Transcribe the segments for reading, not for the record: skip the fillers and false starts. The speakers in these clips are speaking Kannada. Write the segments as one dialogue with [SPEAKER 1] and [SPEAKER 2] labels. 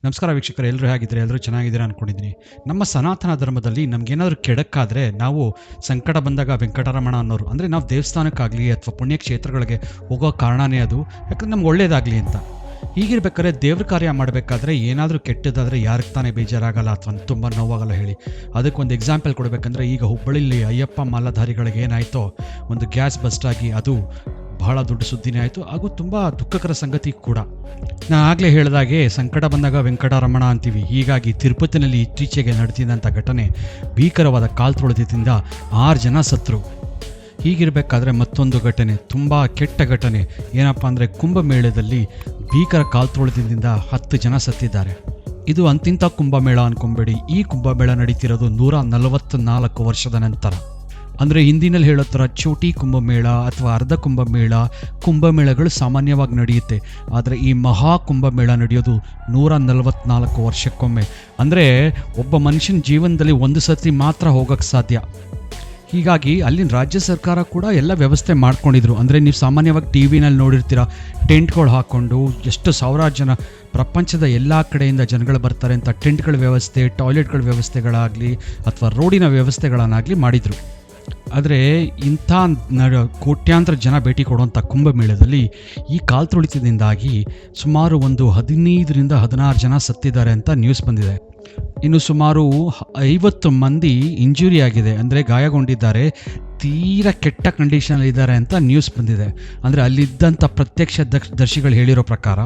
[SPEAKER 1] ನಮಸ್ಕಾರ ವೀಕ್ಷಕರು, ಎಲ್ಲರೂ ಹೇಗಿದ್ದೀರಾ? ಎಲ್ಲರೂ ಚೆನ್ನಾಗಿದ್ದೀರಾ ಅಂದ್ಕೊಂಡಿದ್ದೀನಿ. ನಮ್ಮ ಸನಾತನ ಧರ್ಮದಲ್ಲಿ ನಮಗೇನಾದರೂ ಕೆಡಕ್ಕಾದರೆ ನಾವು ಸಂಕಟ ಬಂದಾಗ ವೆಂಕಟರಮಣ ಅನ್ನೋರು, ಅಂದರೆ ನಾವು ದೇವಸ್ಥಾನಕ್ಕಾಗಲಿ ಅಥವಾ ಪುಣ್ಯಕ್ಷೇತ್ರಗಳಿಗೆ ಹೋಗೋ ಕಾರಣನೇ ಅದು, ಯಾಕಂದ್ರೆ ನಮ್ಗೆ ಒಳ್ಳೇದಾಗಲಿ ಅಂತ. ಹೀಗಿರ್ಬೇಕಾದ್ರೆ ದೇವ್ರ ಕಾರ್ಯ ಮಾಡಬೇಕಾದ್ರೆ ಏನಾದರೂ ಕೆಟ್ಟದಾದರೆ ಯಾರಿಗೆ ತಾನೇ ಬೇಜಾರಾಗಲ್ಲ ಅಥವಾ ತುಂಬ ನೋವಾಗಲ್ಲ ಹೇಳಿ. ಅದಕ್ಕೊಂದು ಎಕ್ಸಾಂಪಲ್ ಕೊಡಬೇಕಂದ್ರೆ, ಈಗ ಹುಬ್ಬಳ್ಳಿಲಿ ಅಯ್ಯಪ್ಪ ಮಾಲಾಧಾರಿಗಳಿಗೆ ಏನಾಯಿತೋ, ಒಂದು ಗ್ಯಾಸ್ ಬಸ್ಟ್ ಆಗಿ ಅದು ಬಹಳ ದೊಡ್ಡ ಸುದ್ದಿನೇ ಆಯಿತು. ಹಾಗೂ ತುಂಬ ದುಃಖಕರ ಸಂಗತಿ ಕೂಡ. ನಾನು ಆಗಲೇ ಹೇಳಿದಾಗೆ ಸಂಕಟ ಬಂದಾಗ ವೆಂಕಟರಮಣ ಅಂತೀವಿ. ಹೀಗಾಗಿ ತಿರುಪತಿನಲ್ಲಿ ಇತ್ತೀಚೆಗೆ ನಡೆದಿದ್ದಂಥ ಘಟನೆ ಭೀಕರವಾದ ಕಾಲ್ತುಳಿತದಿಂದ 6 ಜನ ಸತ್ತರು. ಹೀಗಿರಬೇಕಾದ್ರೆ ಮತ್ತೊಂದು ಘಟನೆ, ತುಂಬ ಕೆಟ್ಟ ಘಟನೆ ಏನಪ್ಪ ಅಂದರೆ, ಕುಂಭಮೇಳದಲ್ಲಿ ಭೀಕರ ಕಾಲ್ತುಳಿತದಿಂದ 10 ಜನ ಸತ್ತಿದ್ದಾರೆ. ಇದು ಅಂತಿಂಥ ಕುಂಭಮೇಳ ಅಂದ್ಕೊಂಬೇಡಿ. ಈ ಕುಂಭಮೇಳ ನಡೀತಿರೋದು 144 ವರ್ಷದ ನಂತರ. ಅಂದರೆ ಹಿಂದಿನಲ್ಲಿ ಹೇಳೋ ಥರ ಚೋಟಿ ಕುಂಭಮೇಳ ಅಥವಾ ಅರ್ಧ ಕುಂಭಮೇಳಗಳು ಸಾಮಾನ್ಯವಾಗಿ ನಡೆಯುತ್ತೆ. ಆದರೆ ಈ ಮಹಾ ಕುಂಭಮೇಳ ನಡೆಯೋದು 144 ವರ್ಷಕ್ಕೊಮ್ಮೆ. ಅಂದರೆ ಒಬ್ಬ ಮನುಷ್ಯನ ಜೀವನದಲ್ಲಿ ಒಂದು ಸತಿ ಮಾತ್ರ ಹೋಗೋಕ್ಕೆ ಸಾಧ್ಯ. ಹೀಗಾಗಿ ಅಲ್ಲಿನ ರಾಜ್ಯ ಸರ್ಕಾರ ಕೂಡ ಎಲ್ಲ ವ್ಯವಸ್ಥೆ ಮಾಡ್ಕೊಂಡಿದ್ರು. ಅಂದರೆ ನೀವು ಸಾಮಾನ್ಯವಾಗಿ ಟಿ ವಿನಲ್ಲಿ ನೋಡಿರ್ತೀರ, ಟೆಂಟ್ಗಳು ಹಾಕ್ಕೊಂಡು ಎಷ್ಟು ಸಾವಿರಾರು ಜನ ಪ್ರಪಂಚದ ಎಲ್ಲ ಕಡೆಯಿಂದ ಜನಗಳು ಬರ್ತಾರೆ ಅಂತ ಟೆಂಟ್ಗಳ ವ್ಯವಸ್ಥೆ, ಟಾಯ್ಲೆಟ್ಗಳ ವ್ಯವಸ್ಥೆಗಳಾಗಲಿ ಅಥವಾ ರೋಡಿನ ವ್ಯವಸ್ಥೆಗಳನ್ನಾಗಲಿ ಮಾಡಿದರು. ಆದರೆ ಇಂಥ ಕೋಟ್ಯಾಂತರ ಜನ ಭೇಟಿ ಕೊಡುವಂಥ ಕುಂಭಮೇಳದಲ್ಲಿ ಈ ಕಾಲ್ತುಳಿತದಿಂದಾಗಿ ಸುಮಾರು ಒಂದು 15ರಿಂದ 16 ಜನ ಸತ್ತಿದ್ದಾರೆ ಅಂತ ನ್ಯೂಸ್ ಬಂದಿದೆ. ಇನ್ನು ಸುಮಾರು 50 ಮಂದಿ ಇಂಜುರಿ ಆಗಿದೆ, ಅಂದರೆ ಗಾಯಗೊಂಡಿದ್ದಾರೆ, ತೀರಾ ಕೆಟ್ಟ ಕಂಡೀಷನಲ್ಲಿದ್ದಾರೆ ಅಂತ ನ್ಯೂಸ್ ಬಂದಿದೆ. ಅಂದರೆ ಅಲ್ಲಿದ್ದಂಥ ಪ್ರತ್ಯಕ್ಷ ದರ್ಶಿಗಳು ಹೇಳಿರೋ ಪ್ರಕಾರ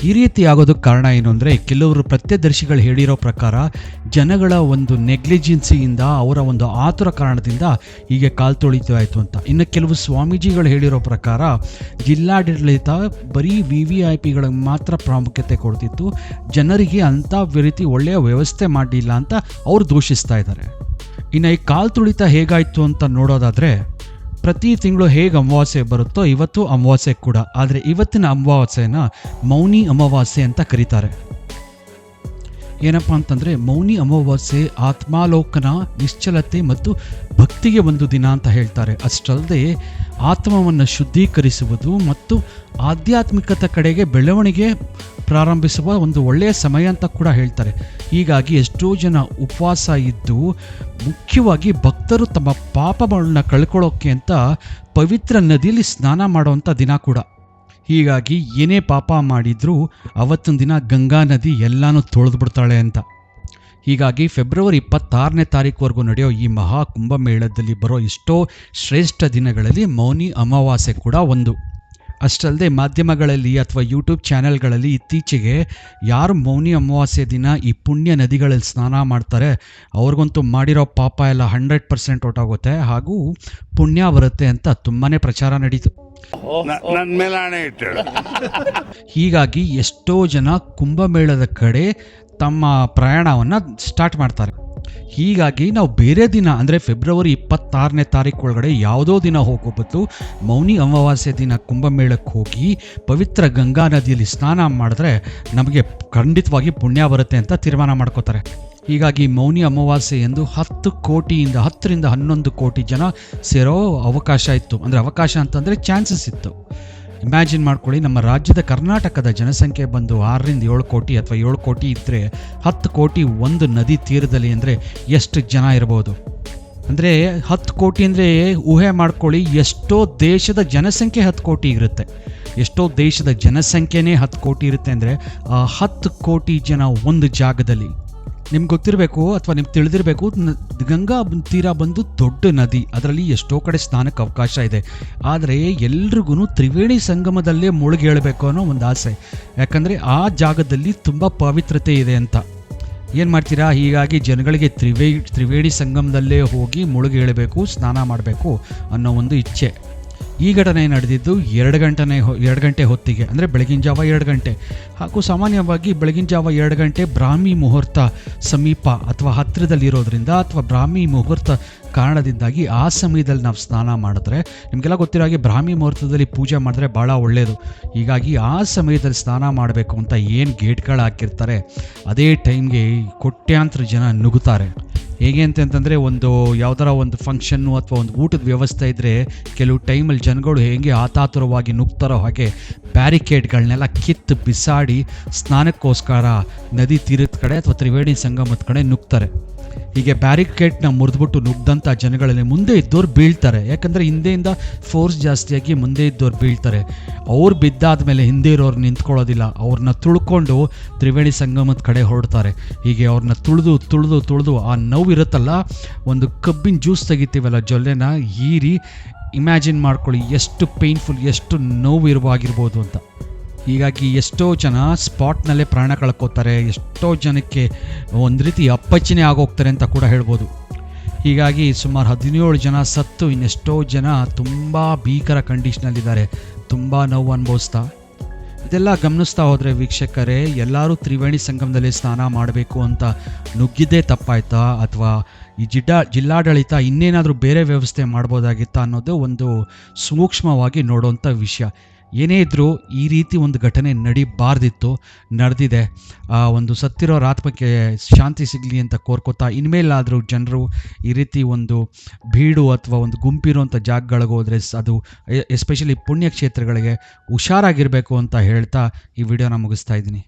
[SPEAKER 1] ಈ ರೀತಿ ಆಗೋದಕ್ಕೆ ಕಾರಣ ಏನು ಅಂದರೆ, ಕೆಲವರು ಪ್ರತ್ಯದರ್ಶಿಗಳು ಹೇಳಿರೋ ಪ್ರಕಾರ ಜನಗಳ ಒಂದು ನೆಗ್ಲಿಜೆನ್ಸಿಯಿಂದ, ಅವರ ಒಂದು ಆತುರ ಕಾರಣದಿಂದ ಹೀಗೆ ಕಾಲ್ತುಳಿತವಾಯಿತು ಅಂತ. ಇನ್ನು ಕೆಲವು ಸ್ವಾಮೀಜಿಗಳು ಹೇಳಿರೋ ಪ್ರಕಾರ ಜಿಲ್ಲಾಡಳಿತ ಬರೀ VVIPಗಳಿಗೆ ಮಾತ್ರ ಪ್ರಾಮುಖ್ಯತೆ ಕೊಡ್ತಿತ್ತು, ಜನರಿಗೆ ಅಂಥ ರೀತಿ ಒಳ್ಳೆಯ ವ್ಯವಸ್ಥೆ ಮಾಡಲಿಲ್ಲ ಅಂತ ಅವರು ದೂಷಿಸ್ತಾ ಇದ್ದಾರೆ. ಇನ್ನು ಈ ಕಾಲ್ತುಳಿತ ಹೇಗಾಯಿತು ಅಂತ ನೋಡೋದಾದರೆ, ಪ್ರತಿ ತಿಂಗಳು ಹೇಗೆ ಅಮಾವಾಸ್ಯೆ ಬರುತ್ತೋ ಇವತ್ತು ಅಮಾವಾಸ್ಯೆ ಕೂಡ. ಆದರೆ ಇವತ್ತಿನ ಅಮಾವಾಸ್ಯೆನ ಮೌನಿ ಅಮಾವಾಸ್ಯೆ ಅಂತ ಕರೀತಾರೆ. ಏನಪ್ಪ ಅಂತಂದರೆ, ಮೌನಿ ಅಮಾವಾಸ್ಯೆ ಆತ್ಮಾಲೋಕನ, ನಿಶ್ಚಲತೆ ಮತ್ತು ಭಕ್ತಿಗೆ ಒಂದು ದಿನ ಅಂತ ಹೇಳ್ತಾರೆ. ಅಷ್ಟಲ್ಲದೆ ಆತ್ಮವನ್ನು ಶುದ್ಧೀಕರಿಸುವುದು ಮತ್ತು ಆಧ್ಯಾತ್ಮಿಕತೆ ಕಡೆಗೆ ಬೆಳವಣಿಗೆ ಪ್ರಾರಂಭಿಸುವ ಒಂದು ಒಳ್ಳೆಯ ಸಮಯ ಅಂತ ಕೂಡ ಹೇಳ್ತಾರೆ. ಹೀಗಾಗಿ ಎಷ್ಟೋ ಜನ ಉಪವಾಸ ಇದ್ದು, ಮುಖ್ಯವಾಗಿ ಭಕ್ತರು ತಮ್ಮ ಪಾಪಗಳನ್ನ ಕಳ್ಕೊಳ್ಳೋಕ್ಕೆ ಅಂತ ಪವಿತ್ರ ನದಿಯಲ್ಲಿ ಸ್ನಾನ ಮಾಡುವಂಥ ದಿನ ಕೂಡ. ಹೀಗಾಗಿ ಏನೇ ಪಾಪ ಮಾಡಿದರೂ ಅವತ್ತಿನ ದಿನ ಗಂಗಾ ನದಿ ಎಲ್ಲನೂ ತೊಳೆದ್ಬಿಡ್ತಾಳೆ ಅಂತ. ಹೀಗಾಗಿ ಫೆಬ್ರವರಿ 26ನೇ ತಾರೀಕುವರೆಗೂ ನಡೆಯೋ ಈ ಮಹಾ ಕುಂಭಮೇಳದಲ್ಲಿ ಬರೋ ಎಷ್ಟೋ ಶ್ರೇಷ್ಠ ದಿನಗಳಲ್ಲಿ ಮೌನಿ ಅಮಾವಾಸ್ಯೆ ಕೂಡ ಒಂದು. ಅಷ್ಟಲ್ಲದೆ ಮಾಧ್ಯಮಗಳಲ್ಲಿ ಅಥವಾ ಯೂಟ್ಯೂಬ್ ಚಾನೆಲ್ಗಳಲ್ಲಿ ಇತ್ತೀಚೆಗೆ ಯಾರು ಮೌನಿ ಅಮಾವಾಸ್ಯೆ ದಿನ ಈ ಪುಣ್ಯ ನದಿಗಳಲ್ಲಿ ಸ್ನಾನ ಮಾಡ್ತಾರೆ ಅವ್ರಿಗಂತೂ ಮಾಡಿರೋ ಪಾಪ ಎಲ್ಲ 100% ಹೊರಟೋಗುತ್ತೆ, ಹಾಗೂ ಪುಣ್ಯ ಬರುತ್ತೆ ಅಂತ ತುಂಬಾ ಪ್ರಚಾರ ನಡೀತು. ಹೀಗಾಗಿ ಎಷ್ಟೋ ಜನ ಕುಂಭಮೇಳದ ಕಡೆ ತಮ್ಮ ಪ್ರಯಾಣವನ್ನು ಸ್ಟಾರ್ಟ್ ಮಾಡ್ತಾರೆ. ಹೀಗಾಗಿ ನಾವು ಬೇರೆ ದಿನ, ಅಂದರೆ ಫೆಬ್ರವರಿ 26ನೇ ತಾರೀಕು ಒಳಗಡೆ ಯಾವುದೋ ದಿನ ಹೋಗೋ ಬದಲು ಮೌನಿ ಅಮಾವಾಸ್ಯೆ ದಿನ ಕುಂಭಮೇಳಕ್ಕೆ ಹೋಗಿ ಪವಿತ್ರ ಗಂಗಾ ನದಿಯಲ್ಲಿ ಸ್ನಾನ ಮಾಡಿದ್ರೆ ನಮಗೆ ಖಂಡಿತವಾಗಿ ಪುಣ್ಯ ಬರುತ್ತೆ ಅಂತ ತೀರ್ಮಾನ ಮಾಡ್ಕೋತಾರೆ. ಹೀಗಾಗಿ ಮೌನಿ ಅಮಾವಾಸ್ಯೆ ಎಂದು 10ರಿಂದ 11 ಕೋಟಿ ಜನ ಸೇರೋ ಅವಕಾಶ ಇತ್ತು. ಅಂದರೆ ಅವಕಾಶ ಅಂತಂದರೆ ಚಾನ್ಸಸ್ ಇತ್ತು. ಇಮ್ಯಾಜಿನ್ ಮಾಡ್ಕೊಳ್ಳಿ, ನಮ್ಮ ರಾಜ್ಯದ ಕರ್ನಾಟಕದ ಜನಸಂಖ್ಯೆ ಬಂದು 6ರಿಂದ 7 ಕೋಟಿ ಅಥವಾ 7 ಕೋಟಿ ಇದ್ದರೆ 10 ಕೋಟಿ ಒಂದು ನದಿ ತೀರದಲ್ಲಿ ಅಂದರೆ ಎಷ್ಟು ಜನ ಇರ್ಬೋದು? ಅಂದರೆ 10 ಕೋಟಿ ಅಂದರೆ ಊಹೆ ಮಾಡ್ಕೊಳ್ಳಿ, ಎಷ್ಟೋ ದೇಶದ ಜನಸಂಖ್ಯೆ 10 ಕೋಟಿ ಇರುತ್ತೆ. ಎಷ್ಟೋ ದೇಶದ ಜನಸಂಖ್ಯೆನೇ 10 ಕೋಟಿ ಇರುತ್ತೆ ಅಂದರೆ 10 ಕೋಟಿ ಜನ ಒಂದು ಜಾಗದಲ್ಲಿ. ನಿಮ್ಗೆ ಗೊತ್ತಿರಬೇಕು ಅಥವಾ ನಿಮ್ಗೆ ತಿಳಿದಿರಬೇಕು, ಗಂಗಾ ತೀರ ಬಂದು ದೊಡ್ಡ ನದಿ, ಅದರಲ್ಲಿ ಎಷ್ಟೋ ಕಡೆ ಸ್ನಾನಕ್ಕೆ ಅವಕಾಶ ಇದೆ. ಆದರೆ ಎಲ್ರಿಗೂ ತ್ರಿವೇಣಿ ಸಂಗಮದಲ್ಲೇ ಮುಳುಗಿ ಹೇಳಬೇಕು ಅನ್ನೋ ಒಂದು ಆಸೆ. ಯಾಕಂದರೆ ಆ ಜಾಗದಲ್ಲಿ ತುಂಬ ಪವಿತ್ರತೆ ಇದೆ ಅಂತ. ಏನು ಮಾಡ್ತೀರಾ? ಹೀಗಾಗಿ ಜನಗಳಿಗೆ ತ್ರಿವೇಣಿ ಸಂಗಮದಲ್ಲೇ ಹೋಗಿ ಮುಳುಗಿ ಹೇಳಬೇಕು, ಸ್ನಾನ ಮಾಡಬೇಕು ಅನ್ನೋ ಒಂದು ಇಚ್ಛೆ. ಈ ಘಟನೆ ನಡೆದಿದ್ದು 2 ಗಂಟೆ ಹೊತ್ತಿಗೆ, ಅಂದರೆ ಬೆಳಗಿನ ಜಾವ 2 ಗಂಟೆ. ಹಾಗೂ ಸಾಮಾನ್ಯವಾಗಿ ಬೆಳಗಿನ ಜಾವ 2 ಗಂಟೆ ಬ್ರಾಹ್ಮಿ ಮುಹೂರ್ತ ಸಮೀಪ ಅಥವಾ ಹತ್ತಿರದಲ್ಲಿರೋದ್ರಿಂದ ಅಥವಾ ಬ್ರಾಹ್ಮಿ ಮುಹೂರ್ತ ಕಾರಣದಿಂದಾಗಿ ಆ ಸಮಯದಲ್ಲಿ ನಾವು ಸ್ನಾನ ಮಾಡಿದ್ರೆ, ನಿಮಗೆಲ್ಲ ಗೊತ್ತಿರೋ ಹಾಗೆ ಬ್ರಾಹ್ಮಿ ಮುಹೂರ್ತದಲ್ಲಿ ಪೂಜೆ ಮಾಡಿದ್ರೆ ಭಾಳ ಒಳ್ಳೆಯದು. ಹೀಗಾಗಿ ಆ ಸಮಯದಲ್ಲಿ ಸ್ನಾನ ಮಾಡಬೇಕು ಅಂತ ಏನು ಗೇಟ್ಗಳು ಹಾಕಿರ್ತಾರೆ, ಅದೇ ಟೈಮ್ಗೆ ಕೋಟ್ಯಾಂತರ ಜನ ನುಗ್ಗುತ್ತಾರೆ. ಹೇಗೆ ಅಂತಂತಂದರೆ ಒಂದು ಯಾವ್ದಾರ ಒಂದು ಫಂಕ್ಷನ್ನು ಅಥವಾ ಒಂದು ಊಟದ ವ್ಯವಸ್ಥೆ ಇದ್ದರೆ ಕೆಲವು ಟೈಮಲ್ಲಿ ಜನಗಳು ಹೇಗೆ ಆತಾತುರವಾಗಿ ನುಗ್ತಾರೋ ಹಾಗೆ ಬ್ಯಾರಿಕೇಡ್ಗಳನ್ನೆಲ್ಲ ಕಿತ್ತು ಬಿಸಾಡಿ ಸ್ನಾನಕ್ಕೋಸ್ಕರ ನದಿ ತೀರದ ಕಡೆ ಅಥವಾ ತ್ರಿವೇಣಿ ಸಂಗಮದ ಕಡೆ ನುಗ್ತಾರೆ. ಹೀಗೆ ಬ್ಯಾರಿಕೇಡ್ನ ಮುರಿದ್ಬಿಟ್ಟು ನುಗ್ದಂಥ ಜನಗಳಲ್ಲಿ ಮುಂದೆ ಇದ್ದವ್ರು ಬೀಳ್ತಾರೆ. ಯಾಕಂದರೆ ಹಿಂದೆಯಿಂದ ಫೋರ್ಸ್ ಜಾಸ್ತಿಯಾಗಿ ಮುಂದೆ ಇದ್ದವ್ರು ಬೀಳ್ತಾರೆ. ಅವ್ರು ಬಿದ್ದಾದ ಮೇಲೆ ಹಿಂದೆ ಇರೋರು ನಿಂತ್ಕೊಳ್ಳೋದಿಲ್ಲ, ಅವ್ರನ್ನ ತುಳ್ಕೊಂಡು ತ್ರಿವೇಣಿ ಸಂಗಮದ ಕಡೆ ಹೊರಡ್ತಾರೆ. ಹೀಗೆ ಅವ್ರನ್ನ ತುಳಿದು ಆ ನೋವು ಇರುತ್ತಲ್ಲ, ಒಂದು ಕಬ್ಬಿನ ಜ್ಯೂಸ್ ತೆಗಿತೀವಲ್ಲ ಜೊಲ್ಲೆನ ಹೀರಿ ಇಮ್ಯಾಜಿನ್ ಮಾಡ್ಕೊಳ್ಳಿ ಎಷ್ಟು ಪೇಯ್ನ್ಫುಲ್, ಎಷ್ಟು ನೋವು ಇರುವಾಗಿರ್ಬೋದು ಅಂತ. ಹೀಗಾಗಿ ಎಷ್ಟೋ ಜನ ಸ್ಪಾಟ್ನಲ್ಲೇ ಪ್ರಾಣ ಕಳ್ಕೋತಾರೆ, ಎಷ್ಟೋ ಜನಕ್ಕೆ ಒಂದು ರೀತಿ ಅಪ್ಪಚ್ಚಿನೇ ಆಗೋಗ್ತಾರೆ ಅಂತ ಕೂಡ ಹೇಳ್ಬೋದು. ಹೀಗಾಗಿ ಸುಮಾರು 17 ಜನ ಸತ್ತು ಇನ್ನೆಷ್ಟೋ ಜನ ತುಂಬ ಭೀಕರ ಕಂಡೀಷನಲ್ಲಿದ್ದಾರೆ, ತುಂಬ ನೋವು ಅನುಭವಿಸ್ತಾ. ಇದೆಲ್ಲ ಗಮನಿಸ್ತಾ ಹೋದರೆ ವೀಕ್ಷಕರೇ, ಎಲ್ಲರೂ ತ್ರಿವೇಣಿ ಸಂಗಮದಲ್ಲಿ ಸ್ನಾನ ಮಾಡಬೇಕು ಅಂತ ನುಗ್ಗಿದ್ದೇ ತಪ್ಪಾಯ್ತಾ, ಅಥವಾ ಈ ಜಿಲ್ಲಾಡಳಿತ ಇನ್ನೇನಾದರೂ ಬೇರೆ ವ್ಯವಸ್ಥೆ ಮಾಡ್ಬೋದಾಗಿತ್ತಾ ಅನ್ನೋದು ಒಂದು ಸೂಕ್ಷ್ಮವಾಗಿ ನೋಡೋವಂಥ ವಿಷಯ. ಏನೇ ಇದ್ದರೂ ಈ ರೀತಿ ಒಂದು ಘಟನೆ ನಡಿಬಾರ್ದಿತ್ತು, ನಡೆದಿದೆ. ಒಂದು ಸತ್ತಿರೋರ ಆತ್ಮಕ್ಕೆ ಶಾಂತಿ ಸಿಗಲಿ ಅಂತ ಕೋರ್ಕೋತಾ ಇನ್ಮೇಲಾದರೂ ಜನರು ಈ ರೀತಿ ಒಂದು ಬೀಡು ಅಥವಾ ಒಂದು ಗುಂಪಿರುವಂಥ ಜಾಗಗಳಿಗೆ ಹೋದರೆ ಅದು ಎಸ್ಪೆಷಲಿ ಪುಣ್ಯಕ್ಷೇತ್ರಗಳಿಗೆ ಹುಷಾರಾಗಿರಬೇಕು ಅಂತ ಹೇಳ್ತಾ ಈ ವಿಡಿಯೋನ ಮುಗಿಸ್ತಾ ಇದ್ದೀನಿ.